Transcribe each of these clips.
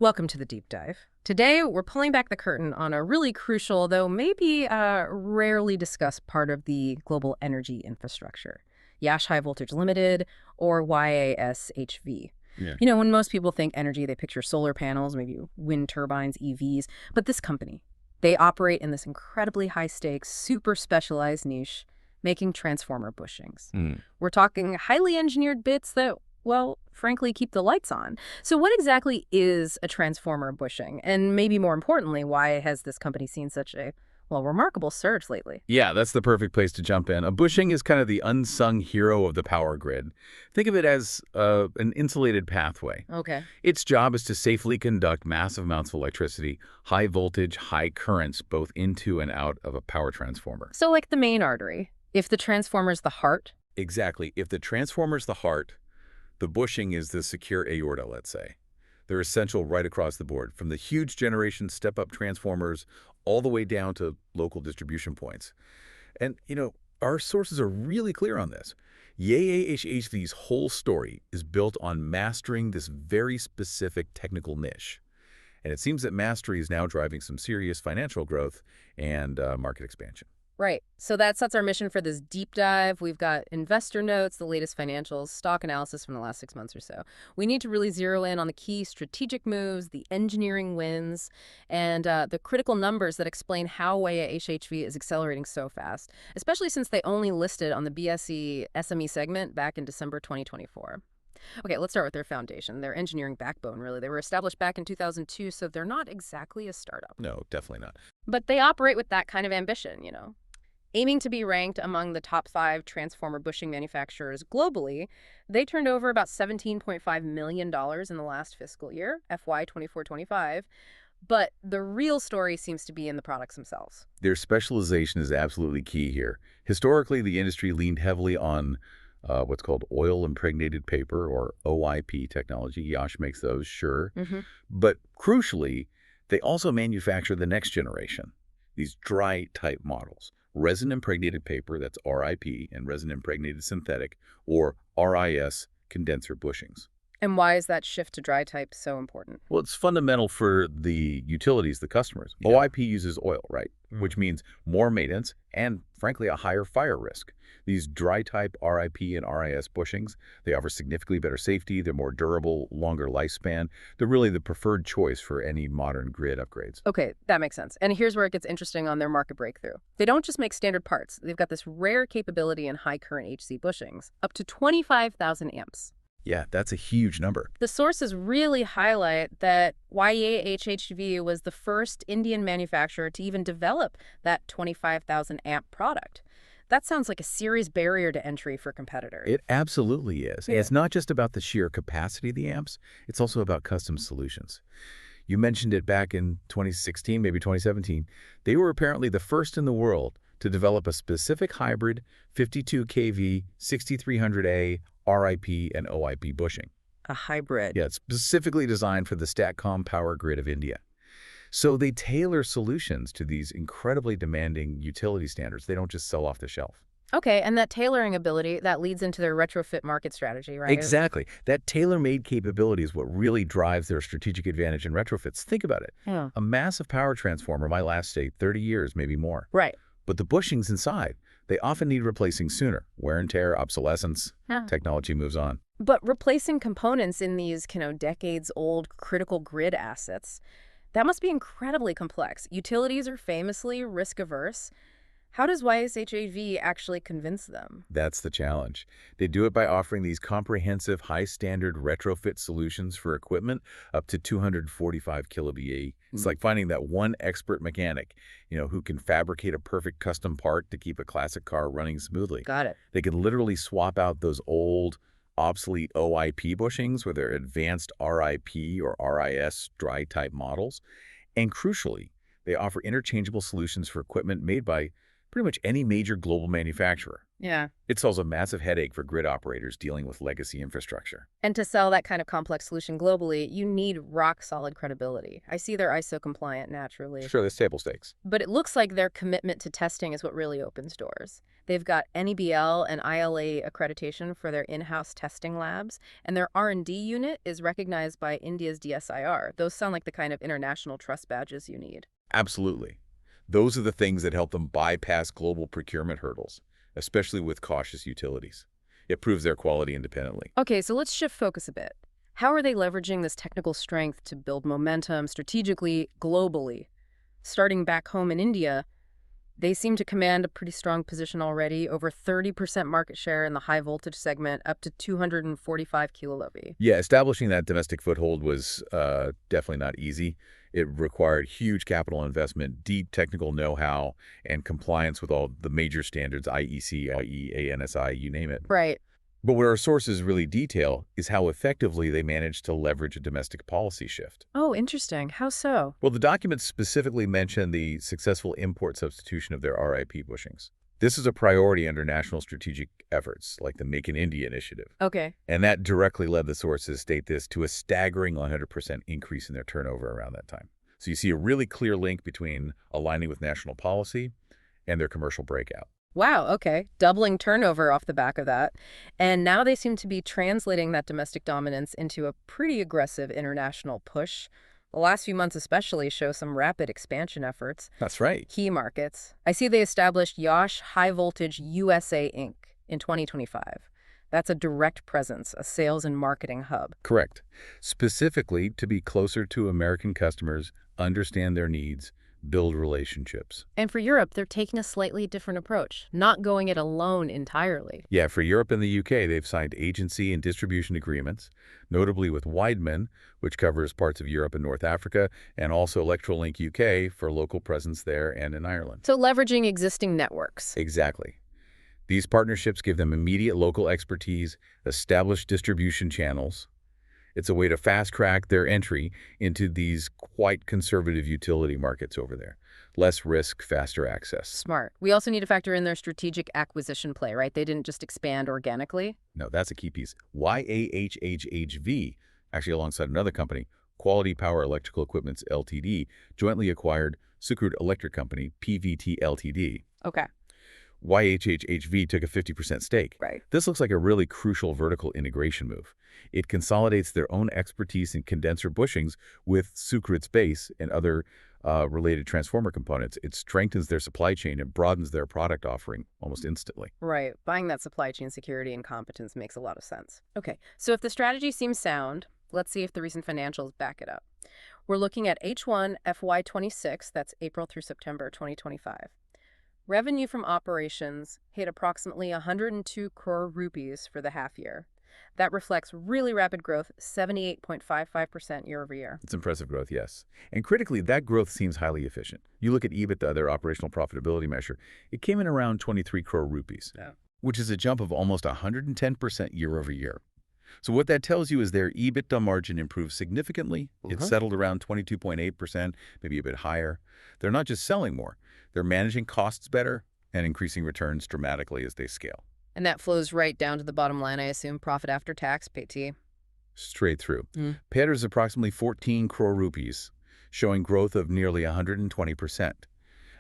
Welcome to the deep dive. Today, we're pulling back the curtain on a really crucial, though maybe rarely discussed part of the global energy infrastructure, YASH High Voltage Limited, or YASHV. Yeah. You know, when most people think energy, they picture solar panels, maybe wind turbines, EVs. But this company, they operate in this incredibly high-stakes, super specialized niche, making transformer bushings. We're talking highly engineered bits that, well, frankly, keep the lights on. So what exactly is a transformer bushing? And maybe more importantly, why has this company seen such a, well, remarkable surge lately? Yeah, that's the perfect place to jump in. A bushing is kind of the unsung hero of the power grid. Think of it as an insulated pathway. Okay. Its job is to safely conduct massive amounts of electricity, high voltage, high currents, both into and out of a power transformer. So like the main artery, if the transformer's the heart? Exactly. If the transformer's the heart, the bushing is the secure aorta, let's say. They're essential right across the board, from the huge generation step-up transformers all the way down to local distribution points. And, our sources are really clear on this. YASHV's whole story is built on mastering this very specific technical niche. And it seems that mastery is now driving some serious financial growth and market expansion. Right. So that sets our mission for this deep dive. We've got investor notes, the latest financials, stock analysis from the last 6 months or so. We need to really zero in on the key strategic moves, the engineering wins, and the critical numbers that explain how YASHV is accelerating so fast, especially since they only listed on the BSE SME segment back in December 2024. Okay, let's start with their foundation, their engineering backbone, really. They were established back in 2002, so they're not exactly a startup. No, definitely not. But they operate with that kind of ambition, Aiming to be ranked among the top 5 transformer bushing manufacturers globally, they turned over about $17.5 million in the last fiscal year, FY 24-25. But the real story seems to be in the products themselves. Their specialization is absolutely key here. Historically, the industry leaned heavily on what's called oil-impregnated paper, or OIP technology. YASH makes those, sure. But crucially, they also manufacture the next generation, these dry-type models. Resin-impregnated paper, that's RIP, and resin-impregnated synthetic, or RIS, condenser bushings. And why is that shift to dry type so important? Well, it's fundamental for the utilities, the customers. Yeah. OIP uses oil, right? Which means more maintenance and, frankly, a higher fire risk. These dry-type RIP and RIS bushings, they offer significantly better safety, they're more durable, longer lifespan. They're really the preferred choice for any modern grid upgrades. Okay, that makes sense. And here's where it gets interesting on their market breakthrough. They don't just make standard parts. They've got this rare capability in high current HC bushings, up to 25,000 amps. Yeah, that's a huge number. The sources really highlight that YASHV was the first Indian manufacturer to even develop that 25,000 amp product. That sounds like a serious barrier to entry for competitors. It absolutely is. Yeah. It's not just about the sheer capacity of the amps, it's also about custom solutions. You mentioned it back in 2016, maybe 2017. They were apparently the first in the world to develop a specific hybrid 52 kV 6300A RIP and OIP bushing. A hybrid. Yeah, it's specifically designed for the STATCOM power grid of India. So they tailor solutions to these incredibly demanding utility standards. They don't just sell off the shelf. Okay, and that tailoring ability, that leads into their retrofit market strategy, right? Exactly. That tailor-made capability is what really drives their strategic advantage in retrofits. Think about it. Yeah. A massive power transformer might last, say, 30 years, maybe more. Right. But the bushings inside, they often need replacing sooner. Wear and tear, obsolescence, Yeah. technology moves on. But replacing components in these, decades-old critical grid assets, that must be incredibly complex. Utilities are famously risk-averse. How does YASHV actually convince them? That's the challenge. They do it by offering these comprehensive, high-standard retrofit solutions for equipment up to 245 kVA. It's like finding that one expert mechanic, who can fabricate a perfect custom part to keep a classic car running smoothly. Got it. They can literally swap out those old, obsolete OIP bushings with their advanced RIP or RIS dry-type models. And crucially, they offer interchangeable solutions for equipment made by pretty much any major global manufacturer. Yeah. It solves a massive headache for grid operators dealing with legacy infrastructure. And to sell that kind of complex solution globally, you need rock-solid credibility. I see they're ISO compliant naturally. Sure, that's table stakes. But it looks like their commitment to testing is what really opens doors. They've got NEBL and ILA accreditation for their in-house testing labs, and their R&D unit is recognized by India's DSIR. Those sound like the kind of international trust badges you need. Absolutely. Those are the things that help them bypass global procurement hurdles, especially with cautious utilities. It proves their quality independently. Okay, so let's shift focus a bit. How are they leveraging this technical strength to build momentum strategically, globally? Starting back home in India, they seem to command a pretty strong position already, over 30% market share in the high voltage segment, up to 245 kilolevy. Yeah, establishing that domestic foothold was definitely not easy. It required huge capital investment, deep technical know-how, and compliance with all the major standards, IEC, IE, ANSI, you name it. Right. But what our sources really detail is how effectively they managed to leverage a domestic policy shift. Oh, interesting. How so? Well, the documents specifically mention the successful import substitution of their RIP bushings. This is a priority under national strategic efforts, like the Make in India initiative. Okay. And that directly led the sources state this to a staggering 100% increase in their turnover around that time. So you see a really clear link between aligning with national policy and their commercial breakout. Wow, okay. Doubling turnover off the back of that. And now they seem to be translating that domestic dominance into a pretty aggressive international push. The last few months especially show some rapid expansion efforts. That's right. Key markets. I see they established YASH High Voltage USA Inc. in 2025. That's a direct presence, a sales and marketing hub. Correct. Specifically to be closer to American customers, understand their needs, build relationships. And for Europe, they're taking a slightly different approach, not going it alone entirely. Yeah, for Europe and the UK, they've signed agency and distribution agreements, notably with Wideman, which covers parts of Europe and North Africa, and also Electrolink UK for local presence there and in Ireland. So leveraging existing networks. Exactly. These partnerships give them immediate local expertise, established distribution channels. It's a way to fast-track their entry into these quite conservative utility markets over there. Less risk, faster access. Smart. We also need to factor in their strategic acquisition play, right? They didn't just expand organically. No, that's a key piece. YAHHHV, actually alongside another company, Quality Power Electrical Equipments Ltd., jointly acquired Sucred Electric Company, PVT Ltd. Okay. YHHHV took a 50% stake. Right. This looks like a really crucial vertical integration move. It consolidates their own expertise in condenser bushings with Sucred's base and other related transformer components. It strengthens their supply chain and broadens their product offering almost instantly. Right. Buying that supply chain security and competence makes a lot of sense. Okay. So if the strategy seems sound, let's see if the recent financials back it up. We're looking at H1 FY26, that's April through September 2025. Revenue from operations hit approximately 102 crore rupees for the half year. That reflects really rapid growth, 78.55% year over year. It's impressive growth, yes. And critically, that growth seems highly efficient. You look at EBITDA, their operational profitability measure, it came in around 23 crore rupees, which is a jump of almost 110% year over year. So what that tells you is their EBITDA margin improved significantly. It settled around 22.8%, maybe a bit higher. They're not just selling more. They're managing costs better and increasing returns dramatically as they scale. And that flows right down to the bottom line, I assume, profit after tax, PT. Straight through. PAT is approximately 14 crore rupees, showing growth of nearly 120%.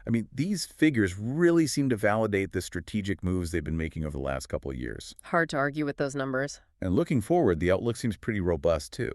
I mean, these figures really seem to validate the strategic moves they've been making over the last couple of years. Hard to argue with those numbers. And looking forward, the outlook seems pretty robust, too.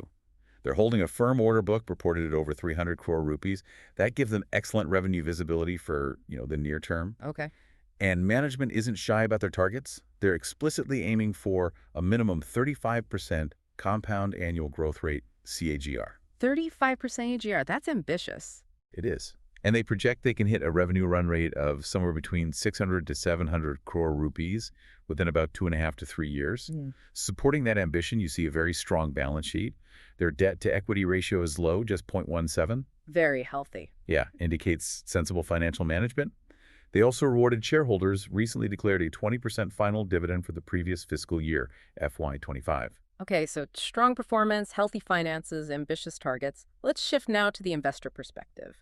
They're holding a firm order book reported at over 300 crore rupees. That gives them excellent revenue visibility for, the near term. Okay. And management isn't shy about their targets. They're explicitly aiming for a minimum 35% compound annual growth rate, CAGR. 35% AGR, that's ambitious. It is. And they project they can hit a revenue run rate of somewhere between 600 to 700 crore rupees within about 2.5 to 3 years. Supporting that ambition, you see a very strong balance sheet. Their debt-to-equity ratio is low, just 0.17. Very healthy. Yeah, indicates sensible financial management. They also rewarded shareholders, recently declared a 20% final dividend for the previous fiscal year, FY25. Okay, so strong performance, healthy finances, ambitious targets. Let's shift now to the investor perspective.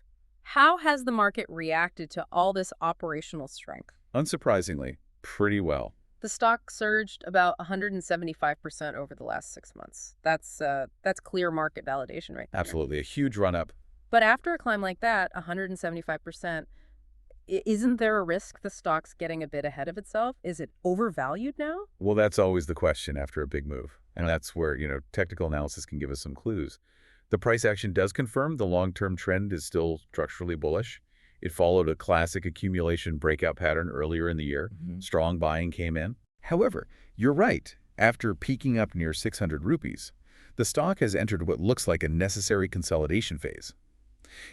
How has the market reacted to all this operational strength? Unsurprisingly, pretty well. The stock surged about 175% over the last 6 months. That's clear market validation right there. Absolutely. A huge run-up. But after a climb like that, 175%, isn't there a risk the stock's getting a bit ahead of itself? Is it overvalued now? Well, that's always the question after a big move. And that's where, technical analysis can give us some clues. The price action does confirm the long-term trend is still structurally bullish. It followed a classic accumulation breakout pattern earlier in the year. Strong buying came in. However, you're right. After peaking up near 600 rupees, the stock has entered what looks like a necessary consolidation phase.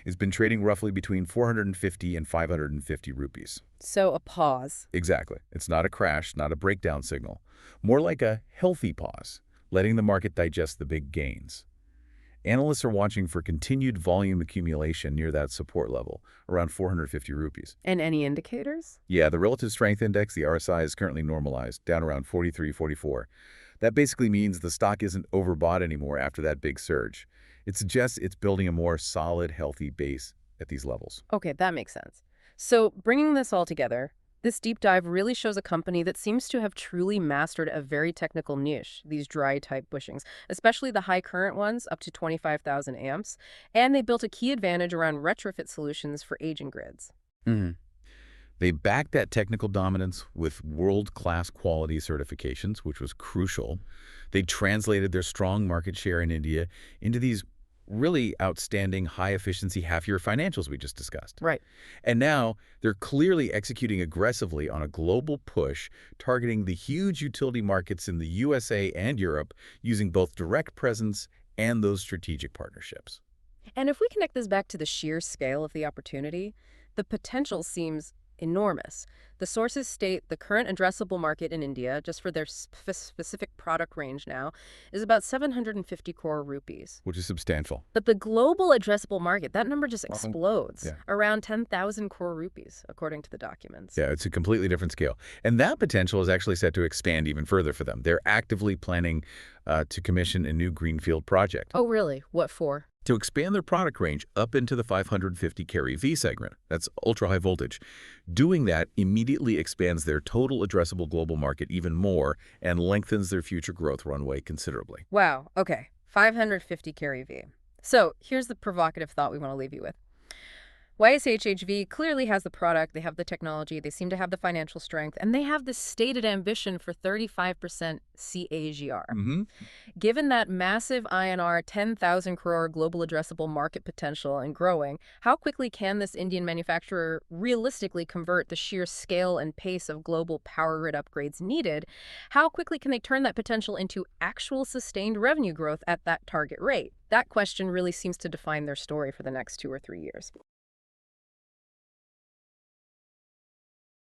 It's been trading roughly between 450 and 550 rupees. So a pause. Exactly. It's not a crash, not a breakdown signal. More like a healthy pause, letting the market digest the big gains. Analysts are watching for continued volume accumulation near that support level, around 450 rupees. And any indicators? Yeah, the relative strength index, the RSI, is currently normalized, down around 43, 44. That basically means the stock isn't overbought anymore after that big surge. It suggests it's building a more solid, healthy base at these levels. Okay, that makes sense. So bringing this all together, this deep dive really shows a company that seems to have truly mastered a very technical niche, these dry type bushings, especially the high current ones up to 25,000 amps, and they built a key advantage around retrofit solutions for aging grids. Mhm. They backed that technical dominance with world-class quality certifications, which was crucial. They translated their strong market share in India into these really outstanding high-efficiency half-year financials we just discussed. Right. And now they're clearly executing aggressively on a global push, targeting the huge utility markets in the USA and Europe using both direct presence and those strategic partnerships. And if we connect this back to the sheer scale of the opportunity, the potential seems enormous. The sources state the current addressable market in India, just for their specific product range now, is about 750 crore rupees. Which is substantial. But the global addressable market, that number just explodes, Yeah. around 10,000 crore rupees, according to the documents. Yeah, it's a completely different scale. And that potential is actually set to expand even further for them. They're actively planning to commission a new greenfield project Oh, really? What for? to expand their product range up into the 550 kV V segment. That's ultra-high voltage. Doing that immediately expands their total addressable global market even more and lengthens their future growth runway considerably. Wow, okay. 550 carry V. So here's the provocative thought we want to leave you with. YSHHV clearly has the product, they have the technology, they seem to have the financial strength, and they have this stated ambition for 35% CAGR. Given that massive INR 10,000 crore global addressable market potential and growing, how quickly can this Indian manufacturer realistically convert the sheer scale and pace of global power grid upgrades needed? How quickly can they turn that potential into actual sustained revenue growth at that target rate? That question really seems to define their story for the next 2 or 3 years.